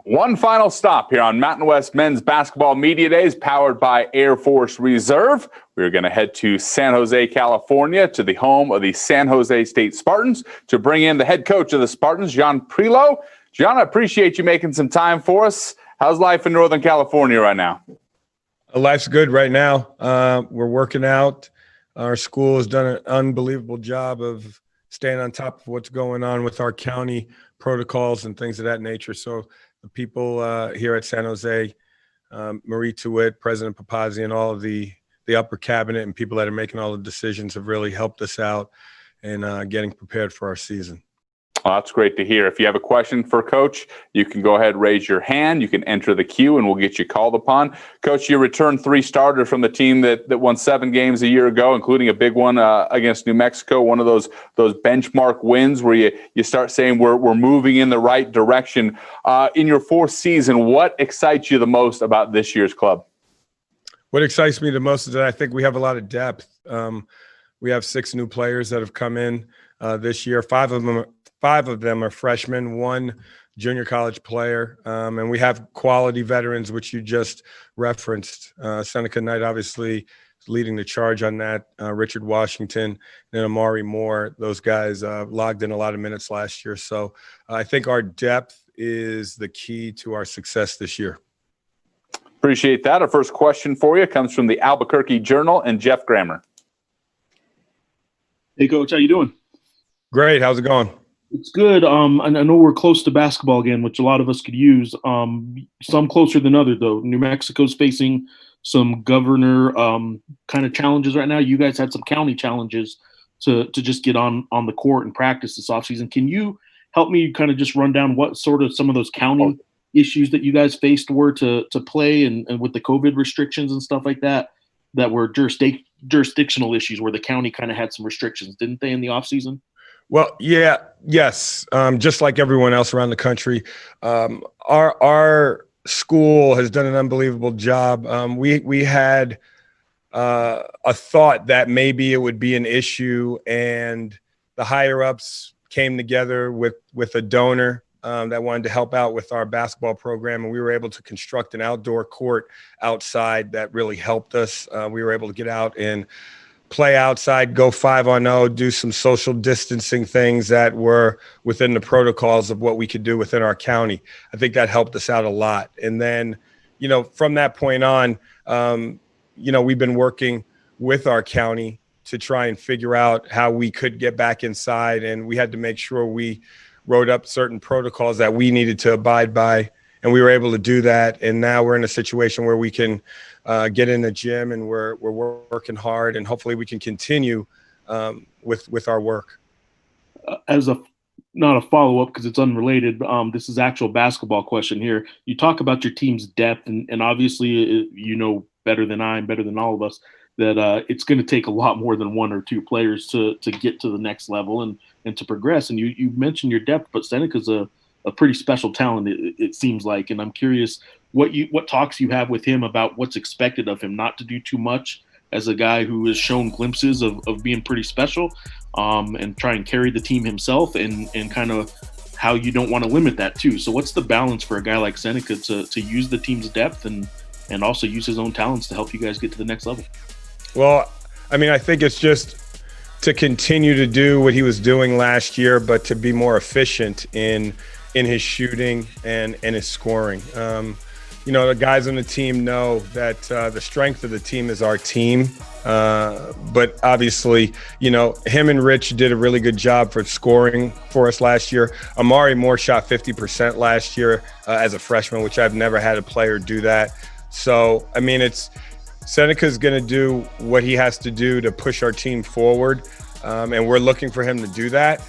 One final stop here on Mountain West Men's Basketball Media Days, powered by Air Force Reserve. We're going to head to San Jose, California, to the home of the San Jose State Spartans to bring in the head coach of the Spartans, John Prioleau. John, I appreciate you making some time for us. How's life in Northern California right now? Life's good right now. We're working out. Our school has done an unbelievable job of staying on top of what's going on with our county protocols and things of that nature. So the people here at San Jose, Marie Tewitt, President Papazzi, and all of the upper cabinet and people that are making all the decisions have really helped us out in getting prepared for our season. Well, that's great to hear. If you have a question for Coach, you can go ahead and raise your hand. You can enter the queue, and we'll get you called upon. Coach, you returned 3 starters from the team that won 7 games a year ago, including a big one against New Mexico, one of those benchmark wins where you start saying we're moving in the right direction. In your 4th season, what excites you the most about this year's club? What excites me the most is that I think we have a lot of depth. We have 6 new players that have come in this year. 5 of them are freshmen, 1 junior college player, and we have quality veterans, which you just referenced. Seneca Knight obviously leading the charge on that. Richard Washington and Amari Moore, those guys logged in a lot of minutes last year. So I think our depth is the key to our success this year. Appreciate that. Our first question for you comes from the Albuquerque Journal and Jeff Grammer. Hey, Coach, how you doing? Great. How's it going? It's good. I know we're close to basketball again, which a lot of us could use. Some closer than others, though. New Mexico's facing some governor kind of challenges right now. You guys had some county challenges to just get on the court and practice this offseason. Can you help me kind of just run down what sort of some of those county issues that you guys faced were to play and with the COVID restrictions and stuff like that were jurisdictional issues where the county kind of had some restrictions, didn't they, in the offseason? Well, yes. Just like everyone else around the country, our school has done an unbelievable job. We had a thought that maybe it would be an issue, and the higher ups came together with a donor that wanted to help out with our basketball program, and we were able to construct an outdoor court outside that really helped us. We were able to get out and play outside, go 5-on-0, do some social distancing things that were within the protocols of what we could do within our county. I think that helped us out a lot. And then, from that point on, we've been working with our county to try and figure out how we could get back inside. And we had to make sure we wrote up certain protocols that we needed to abide by. And we were able to do that. And now we're in a situation where we can get in the gym, and we're working hard, and hopefully we can continue with our work. As not a follow-up because it's unrelated, this is actual basketball question here. You talk about your team's depth, and obviously better than I and better than all of us that it's going to take a lot more than 1 or 2 players to get to the next level and to progress. And you mentioned your depth, but Seneca's a pretty special talent, it seems like. And I'm curious what talks you have with him about what's expected of him, not to do too much as a guy who has shown glimpses of being pretty special, and try and carry the team himself, and kind of how you don't want to limit that too. So what's the balance for a guy like Seneca to use the team's depth and also use his own talents to help you guys get to the next level? Well, I think it's just to continue to do what he was doing last year, but to be more efficient in his shooting and his scoring. The guys on the team know that the strength of the team is our team. But obviously, him and Rich did a really good job for scoring for us last year. Amari Moore shot 50% last year as a freshman, which I've never had a player do that. So, Seneca's going to do what he has to do to push our team forward, and we're looking for him to do that.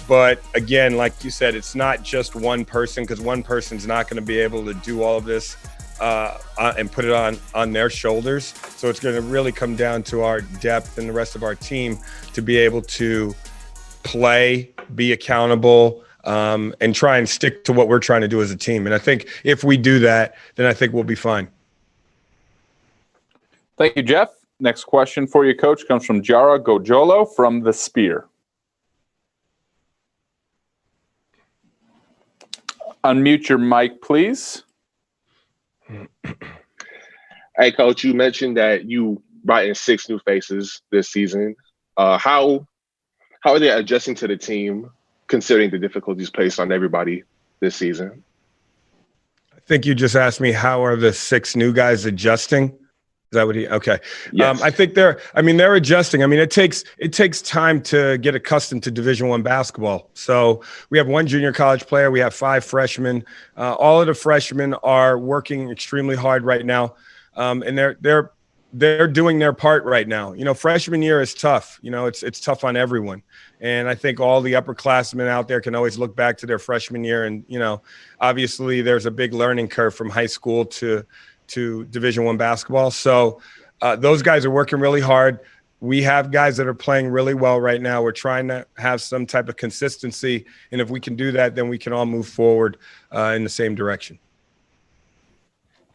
But again, like you said, it's not just one person, because one person's not going to be able to do all of this and put it on their shoulders. So it's going to really come down to our depth and the rest of our team to be able to play, be accountable, and try and stick to what we're trying to do as a team. And I think if we do that, then I think we'll be fine. Thank you, Jeff. Next question for you, Coach, comes from Jara Gojolo from The Spear. Unmute your mic, please. Hey, Coach, you mentioned that you brought in 6 new faces this season. How are they adjusting to the team, considering the difficulties placed on everybody this season? I think you just asked me, how are the 6 new guys adjusting? Is that what okay. Yes. I think they're adjusting. I mean, it takes time to get accustomed to Division I basketball. So we have 1 junior college player. We have 5 freshmen. All of the freshmen are working extremely hard right now. And they're doing their part right now. You know, freshman year is tough. You know, it's tough on everyone. And I think all the upperclassmen out there can always look back to their freshman year. And, you know, obviously there's a big learning curve from high school to Division I basketball. So those guys are working really hard. We have guys that are playing really well right now. We're trying to have some type of consistency. And if we can do that, then we can all move forward in the same direction.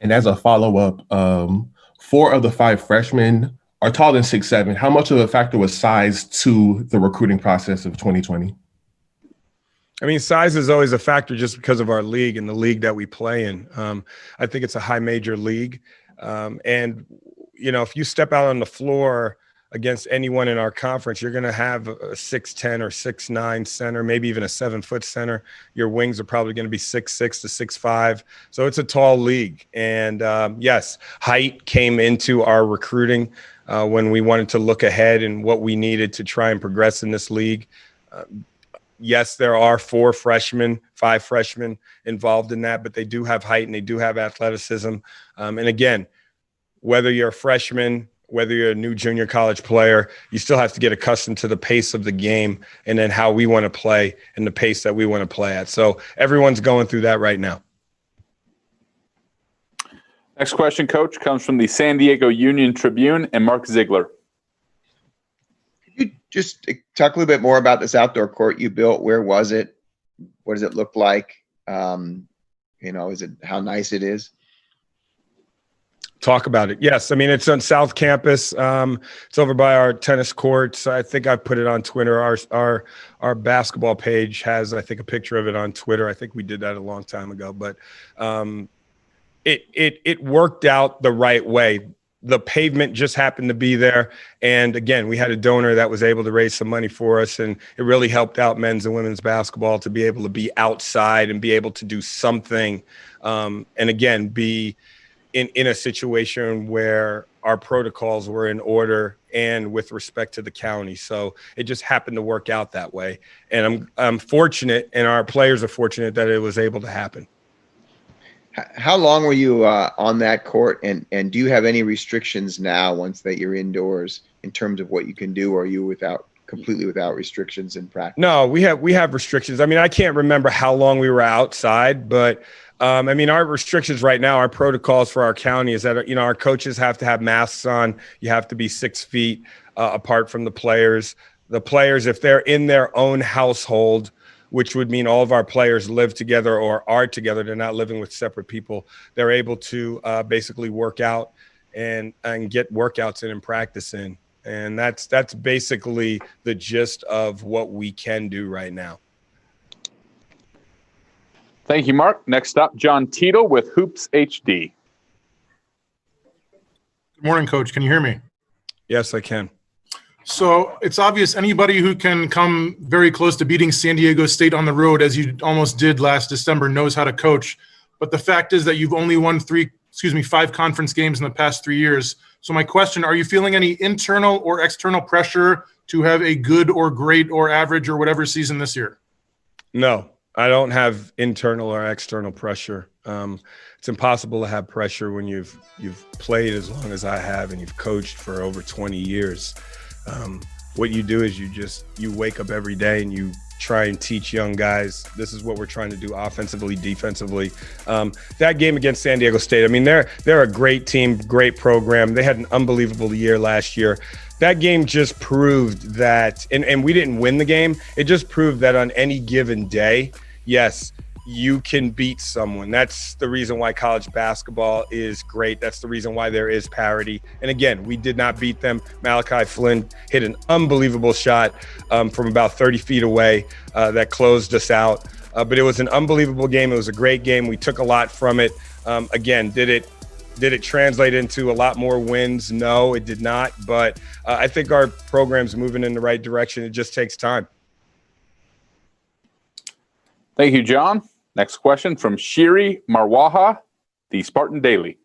And as a follow-up, 4 of the 5 freshmen are taller than 6'7". How much of a factor was size to the recruiting process of 2020? I mean, size is always a factor just because of our league and the league that we play in. I think it's a high major league. And, you know, if you step out on the floor against anyone in our conference, you're going to have a 6'10" or 6'9" center, maybe even a 7-foot center. Your wings are probably going to be 6'6" to 6'5". So it's a tall league. And yes, height came into our recruiting when we wanted to look ahead and what we needed to try and progress in this league. Yes, there are 4 freshmen, 5 freshmen involved in that, but they do have height and they do have athleticism. And again, whether you're a freshman, whether you're a new junior college player, you still have to get accustomed to the pace of the game and then how we want to play and the pace that we want to play at. So everyone's going through that right now. Next question, Coach, comes from the San Diego Union Tribune and Mark Ziegler. Could you just talk a little bit more about this outdoor court you built? Where was it? What does it look like? You know, how nice it is? Talk about it. Yes. I mean, it's on South Campus. It's over by our tennis courts. I think I put it on Twitter. Our basketball page has, I think, a picture of it on Twitter. I think we did that a long time ago, but it worked out the right way. The pavement just happened to be there. And again, we had a donor that was able to raise some money for us. And it really helped out men's and women's basketball to be able to be outside and be able to do something. And again, be in a situation where our protocols were in order and with respect to the county. So it just happened to work out that way. And I'm fortunate, and our players are fortunate that it was able to happen. How long were you on that court? And do you have any restrictions now once that you're indoors in terms of what you can do? Or are you completely without restrictions in practice? No, we have restrictions. I mean, I can't remember how long we were outside, but I mean, our restrictions right now, our protocols for our county is that, you know, our coaches have to have masks on. You have to be 6 feet apart from the players. The players, if they're in their own household, which would mean all of our players live together or are together, they're not living with separate people, they're able to basically work out and get workouts in and practice in. And that's basically the gist of what we can do right now. Thank you, Mark. Next up, John Teatle with Hoops HD. Good morning, Coach. Can you hear me? Yes, I can. So it's obvious anybody who can come very close to beating San Diego State on the road, as you almost did last December, knows how to coach. But the fact is that you've only won 5 conference games in the past 3 years. So my question, are you feeling any internal or external pressure to have a good or great or average or whatever season this year? No, I don't have internal or external pressure. It's impossible to have pressure when you've played as long as I have and you've coached for over 20 years. What you do is you wake up every day and you try and teach young guys, this is what we're trying to do offensively, defensively. That game against San Diego State, I mean, they're a great team, great program. They had an unbelievable year last year. That game just proved that, and we didn't win the game, it just proved that on any given day, yes, you can beat someone. That's the reason why college basketball is great. That's the reason why there is parity. And again, we did not beat them. Malachi Flynn hit an unbelievable shot from about 30 feet away that closed us out. But it was an unbelievable game. It was a great game. We took a lot from it. Again, did it translate into a lot more wins? No, it did not. But I think our program's moving in the right direction. It just takes time. Thank you, John. Next question from Shiri Marwaha, the Spartan Daily.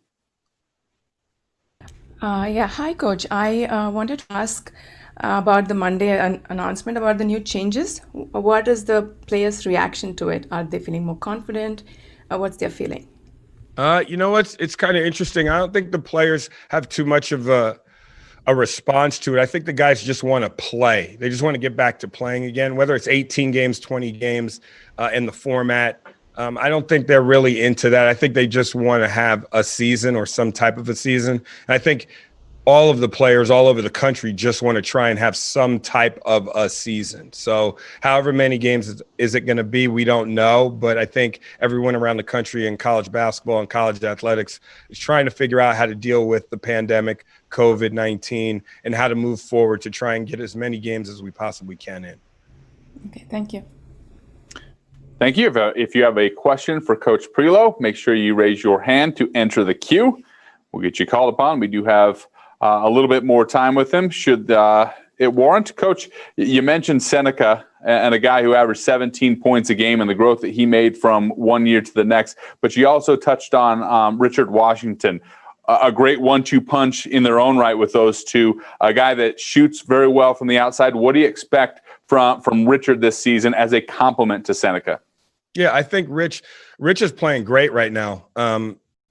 Yeah, hi, Coach. I wanted to ask about the Monday announcement about the new changes. What is the players' reaction to it? Are they feeling more confident? What's their feeling? You know what? It's kind of interesting. I don't think the players have too much of a response to it. I think the guys just want to play. They just want to get back to playing again, whether it's 18 games, 20 games in the format. I don't think they're really into that. I think they just want to have a season or some type of a season. And I think all of the players all over the country just want to try and have some type of a season. So however many games is it going to be, we don't know. But I think everyone around the country in college basketball and college athletics is trying to figure out how to deal with the pandemic, COVID-19, and how to move forward to try and get as many games as we possibly can in. Okay, thank you. Thank you. If you have a question for Coach Prioleau, make sure you raise your hand to enter the queue. We'll get you called upon. We do have a little bit more time with him, should it warrant. Coach, you mentioned Seneca and a guy who averaged 17 points a game and the growth that he made from one year to the next. But you also touched on Richard Washington, a great 1-2 punch in their own right with those two, a guy that shoots very well from the outside. What do you expect from Richard this season as a complement to Seneca? Yeah, I think Rich is playing great right now.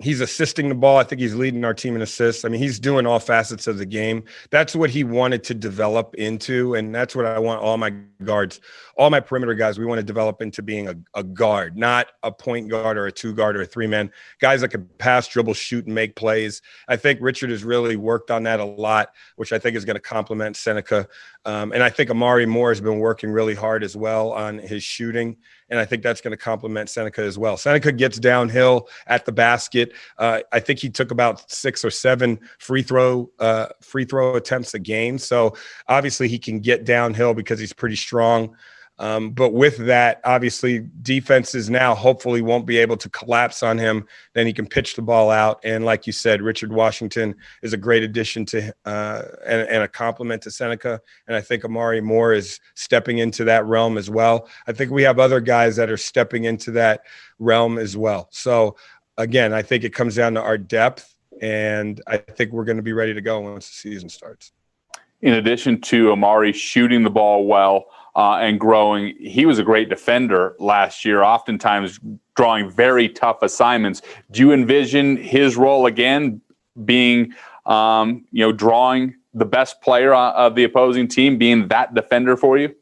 He's assisting the ball. I think he's leading our team in assists. I mean, he's doing all facets of the game. That's what he wanted to develop into, and that's what I want all my guards, all my perimeter guys, we want to develop into being a guard, not a point guard or a two guard or a three-man. Guys that can pass, dribble, shoot, and make plays. I think Richard has really worked on that a lot, which I think is going to complement Seneca. And I think Amari Moore has been working really hard as well on his shooting. And I think that's going to complement Seneca as well. Seneca gets downhill at the basket. I think he took about 6 or 7 free throw attempts a game. So obviously he can get downhill because he's pretty strong. But with that, obviously defenses now hopefully won't be able to collapse on him. Then he can pitch the ball out. And like you said, Richard Washington is a great addition to and a compliment to Seneca. And I think Amari Moore is stepping into that realm as well. I think we have other guys that are stepping into that realm as well. So again, I think it comes down to our depth, and I think we're going to be ready to go once the season starts. In addition to Amari shooting the ball well, and growing, he was a great defender last year, oftentimes drawing very tough assignments. Do you envision his role again being, drawing the best player of the opposing team, being that defender for you?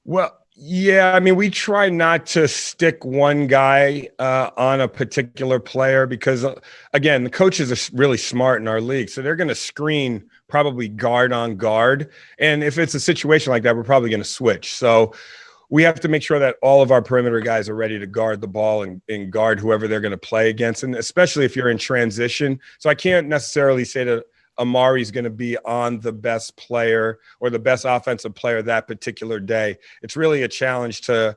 Well, yeah, I mean, we try not to stick one guy on a particular player because, again, the coaches are really smart in our league. So they're going to screen probably guard on guard. And if it's a situation like that, we're probably going to switch. So we have to make sure that all of our perimeter guys are ready to guard the ball and guard whoever they're going to play against, and especially if you're in transition. So I can't necessarily say that Amari's going to be on the best player or the best offensive player that particular day. It's really a challenge to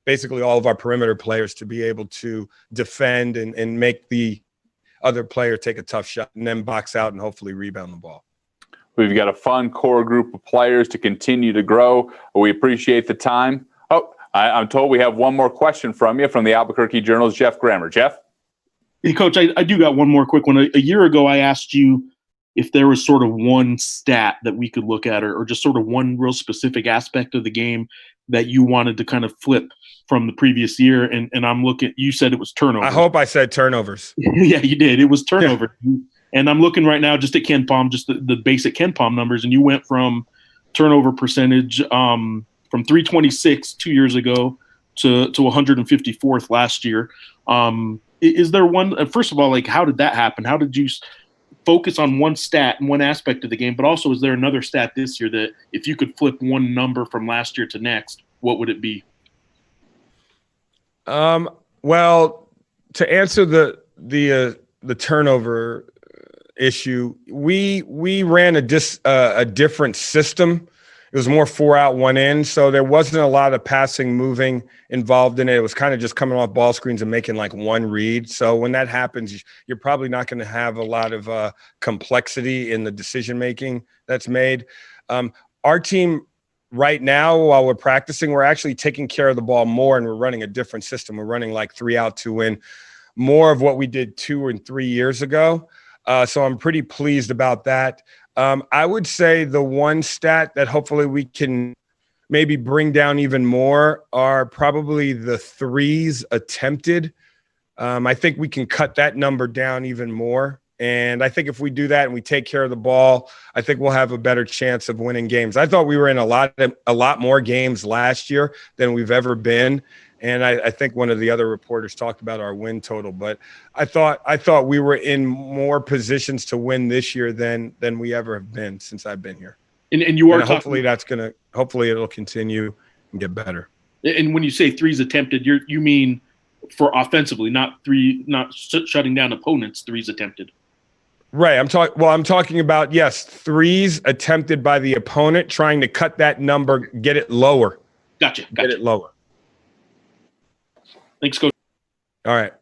basically all of our perimeter players to be able to defend and make the other player take a tough shot and then box out and hopefully rebound the ball. We've got a fun core group of players to continue to grow. We appreciate the time. Oh, I'm told we have one more question from you from the Albuquerque Journal's Jeff Grammer. Jeff? Hey, Coach, I do got one more quick one. A year ago, I asked you if there was sort of one stat that we could look at or just sort of one real specific aspect of the game that you wanted to kind of flip from the previous year. And I'm looking – you said it was turnovers. I hope I said turnovers. Yeah, you did. It was turnover. Yeah. And I'm looking right now just at KenPom, just the basic KenPom numbers, and you went from turnover percentage from 326 2 years ago to 154th last year. Is there one – first of all, like, how did that happen? How did you focus on one stat and one aspect of the game? But also, is there another stat this year that if you could flip one number from last year to next, what would it be? Well, to answer the turnover issue, we ran a different system. it was more 4 out, 1 in. So there wasn't a lot of passing, moving involved in it. It was kind of just coming off ball screens and making like one read. So when that happens, you're probably not going to have a lot of complexity in the decision-making that's made. Our team right now, while we're practicing, we're actually taking care of the ball more, and we're running a different system. We're running like 3 out, 2 in, more of what we did 2 and 3 years ago. So I'm pretty pleased about that. I would say the one stat that hopefully we can maybe bring down even more are probably the threes attempted. I think we can cut that number down even more. And I think if we do that and we take care of the ball, I think we'll have a better chance of winning games. I thought we were in a lot more games last year than we've ever been. And I think one of the other reporters talked about our win total, but I thought we were in more positions to win this year than we ever have been since I've been here. And you are hopefully hopefully it'll continue and get better. And when you say threes attempted, you mean for offensively, not shutting down opponents, threes attempted. Right. I'm talking about, yes, threes attempted by the opponent, trying to cut that number, get it lower. Gotcha. Get it lower. Thanks, Coach. All right.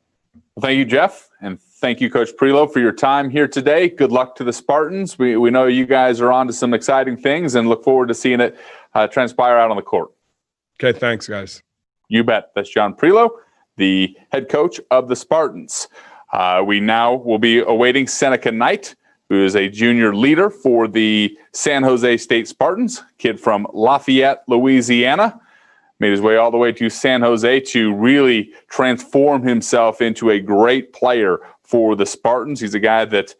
Well, thank you, Jeff. And thank you, Coach Prioleau, for your time here today. Good luck to the Spartans. We know you guys are on to some exciting things and look forward to seeing it transpire out on the court. Okay. Thanks, guys. You bet. That's John Prioleau, the head coach of the Spartans. We now will be awaiting Seneca Knight, who is a junior leader for the San Jose State Spartans, kid from Lafayette, Louisiana. Made his way all the way to San Jose to really transform himself into a great player for the Spartans. He's a guy that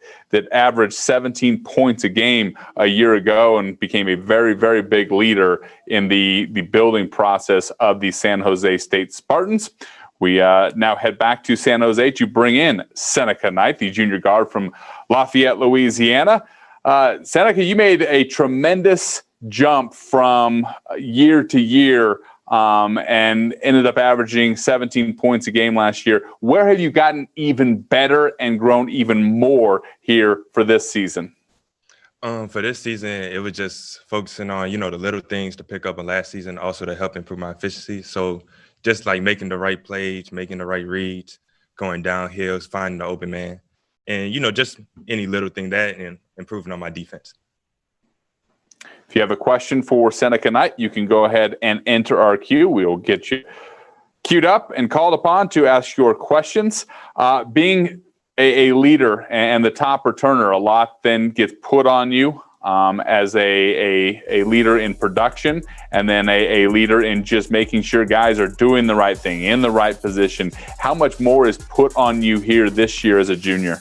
averaged 17 points a game a year ago and became a very, very big leader in the building process of the San Jose State Spartans. We now head back to San Jose to bring in Seneca Knight, the junior guard from Lafayette, Louisiana. Seneca, you made a tremendous jump from year to year and ended up averaging 17 points a game last year. Where have you gotten even better and grown even more here for this season? For this season, it was just focusing on, the little things to pick up on last season, also to help improve my efficiency. So just like making the right plays, making the right reads, going downhills, finding the open man, and, just any little thing that and improving on my defense. If you have a question for Seneca Knight, you can go ahead and enter our queue. We will get you queued up and called upon to ask your questions. Being a leader and the top returner, a lot then gets put on you as a leader in production, and then a leader in just making sure guys are doing the right thing, in the right position. How much more is put on you here this year as a junior?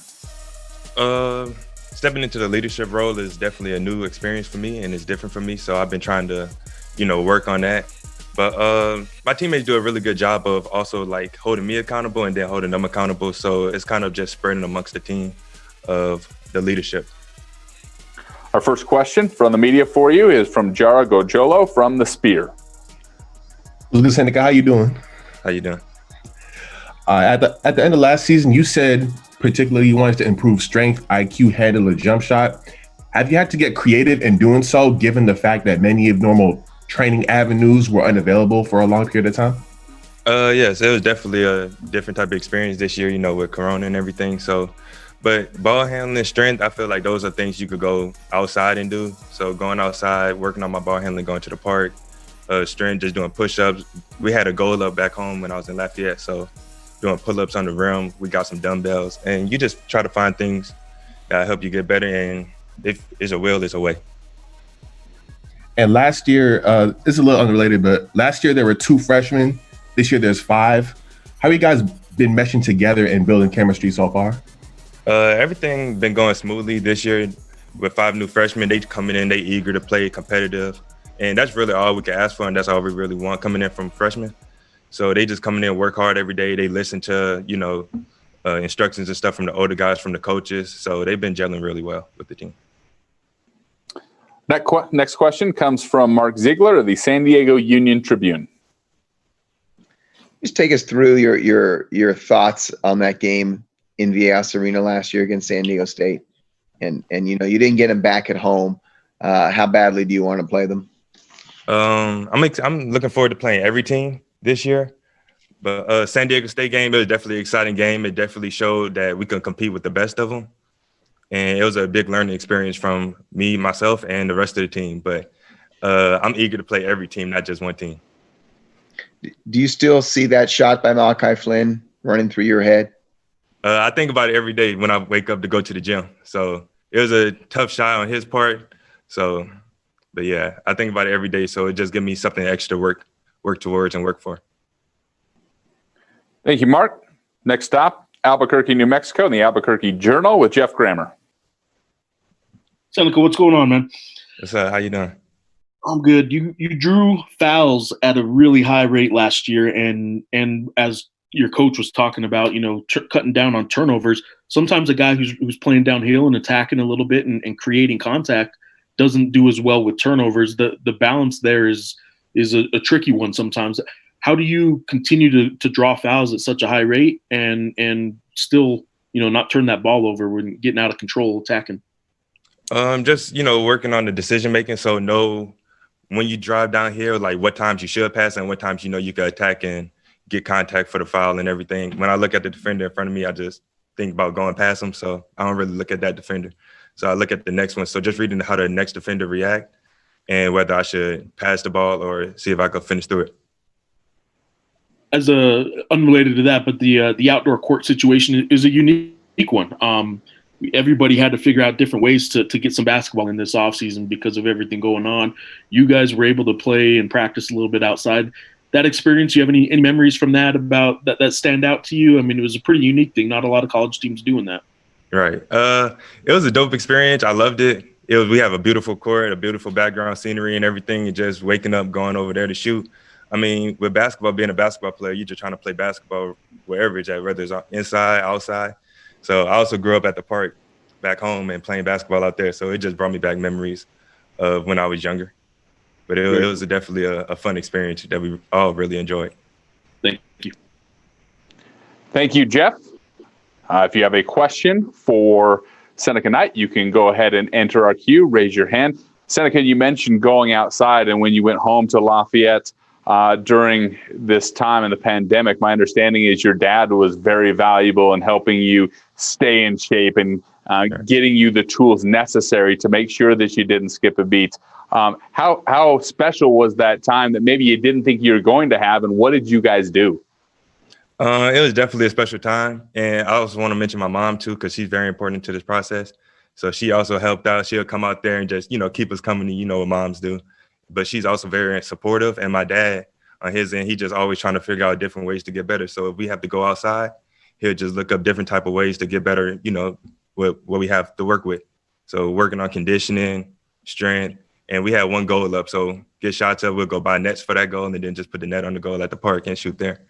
Stepping into the leadership role is definitely a new experience for me, and it's different for me. So I've been trying to, work on that. But my teammates do a really good job of also like holding me accountable and then holding them accountable. So it's kind of just spreading amongst the team of the leadership. Our first question from the media for you is from Jara Gojolo from The Spear. Good, Seneca. How you doing? How you doing? At the end of last season, you said particularly you wanted to improve strength, IQ, handle a jump shot. Have you had to get creative in doing so, given the fact that many of normal training avenues were unavailable for a long period of time? Yes, it was definitely a different type of experience this year, with Corona and everything. So, but ball handling, strength, I feel like those are things you could go outside and do. So going outside, working on my ball handling, going to the park, strength, just doing push-ups. We had a goal up back home when I was in Lafayette, so doing pull-ups on the rim. We got some dumbbells, and you just try to find things that help you get better. And if it's a will, it's a way. And last year, it's a little unrelated, but last year there were 2 freshmen. This year there's 5. How have you guys been meshing together and building chemistry so far? Everything been going smoothly this year with 5 new freshmen. They coming in, they eager to play, competitive, and that's really all we can ask for, and that's all we really want coming in from freshmen. So they just coming in, work hard every day. They listen to, instructions and stuff from the older guys, from the coaches. So they've been gelling really well with the team. Next question comes from Mark Ziegler of the San Diego Union Tribune. Just take us through your thoughts on that game in Viejas Arena last year against San Diego State. And you didn't get them back at home. How badly do you want to play them? I'm looking forward to playing every team this year. But San Diego State game, it was definitely an exciting game. It definitely showed that we can compete with the best of them. And it was a big learning experience from me, myself, and the rest of the team. But I'm eager to play every team, not just one team. Do you still see that shot by Malachi Flynn running through your head? I think about it every day when I wake up to go to the gym. So it was a tough shot on his part. So, but yeah, I think about it every day. So it just gives me something extra to work towards and work for. Thank you, Mark. Next stop, Albuquerque, New Mexico, and the Albuquerque Journal with Jeff Grammer. Seneca, what's going on, man? What's up? How you doing? I'm good. You drew fouls at a really high rate last year, and as your coach was talking about, cutting down on turnovers. Sometimes a guy who's playing downhill and attacking a little bit and creating contact doesn't do as well with turnovers. The balance there is a tricky one sometimes. How do you continue to draw fouls at such a high rate and still, not turn that ball over when getting out of control attacking? Just, working on the decision making. So know when you drive down here, like what times you should pass and what times, you can attack and get contact for the foul and everything. When I look at the defender in front of me, I just think about going past him. So I don't really look at that defender. So I look at the next one. So just reading how the next defender react and whether I should pass the ball or see if I could finish through it. As unrelated to that, but the outdoor court situation is a unique one. Everybody had to figure out different ways to get some basketball in this offseason because of everything going on. You guys were able to play and practice a little bit outside. That experience, you have any memories from that about that stand out to you? I mean, it was a pretty unique thing. Not a lot of college teams doing that. Right. It was a dope experience. I loved it. We have a beautiful court, a beautiful background scenery and everything. And just waking up, going over there to shoot. I mean, with basketball, being a basketball player, you're just trying to play basketball wherever it's at, whether it's inside, outside. So I also grew up at the park back home and playing basketball out there. So it just brought me back memories of when I was younger. But it was definitely a fun experience that we all really enjoyed. Thank you. Thank you, Jeff. If you have a question for Seneca Knight, you can go ahead and enter our queue, raise your hand. Seneca, you mentioned going outside, and when you went home to Lafayette during this time in the pandemic, my understanding is your dad was very valuable in helping you stay in shape and getting you the tools necessary to make sure that you didn't skip a beat. How special was that time that maybe you didn't think you were going to have, and what did you guys do? It was definitely a special time. And I also want to mention my mom, too, because she's very important to this process. So she also helped out. She'll come out there and just, keep us company, what moms do. But she's also very supportive. And my dad, on his end, he just always trying to figure out different ways to get better. So if we have to go outside, he'll just look up different type of ways to get better, what we have to work with. So working on conditioning, strength. And we had one goal up. So get shots up, we'll go buy nets for that goal and then just put the net on the goal at the park and shoot there.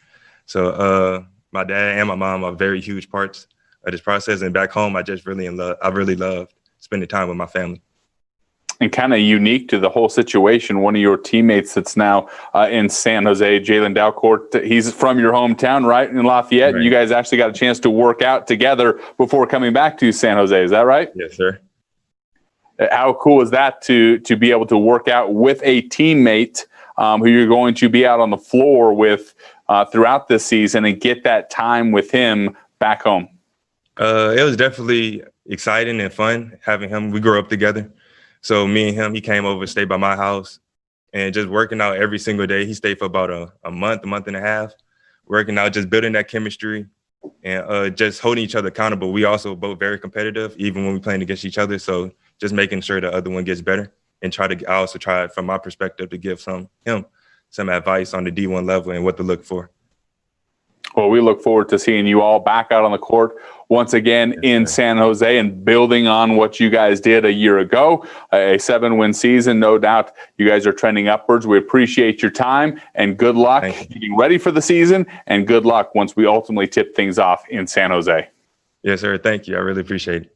So my dad and my mom are very huge parts of this process. And back home, I really loved spending time with my family. And kind of unique to the whole situation, one of your teammates that's now in San Jose, Jalen Dalco, he's from your hometown, right, in Lafayette. Right. And you guys actually got a chance to work out together before coming back to San Jose. Is that right? Yes, sir. How cool is that to be able to work out with a teammate who you're going to be out on the floor with throughout this season and get that time with him back home? It was definitely exciting and fun having him. We grew up together. So me and him, he came over, stayed by my house, and just working out every single day. He stayed for about a month and a half, working out, just building that chemistry and just holding each other accountable. We also both very competitive, even when we're playing against each other. So just making sure the other one gets better and I also try from my perspective to give him some advice on the D1 level and what to look for. Well, we look forward to seeing you all back out on the court once again in San Jose and building on what you guys did a year ago, a 7-win season. No doubt you guys are trending upwards. We appreciate your time and good luck getting ready for the season, and good luck once we ultimately tip things off in San Jose. Yes, sir. Thank you. I really appreciate it.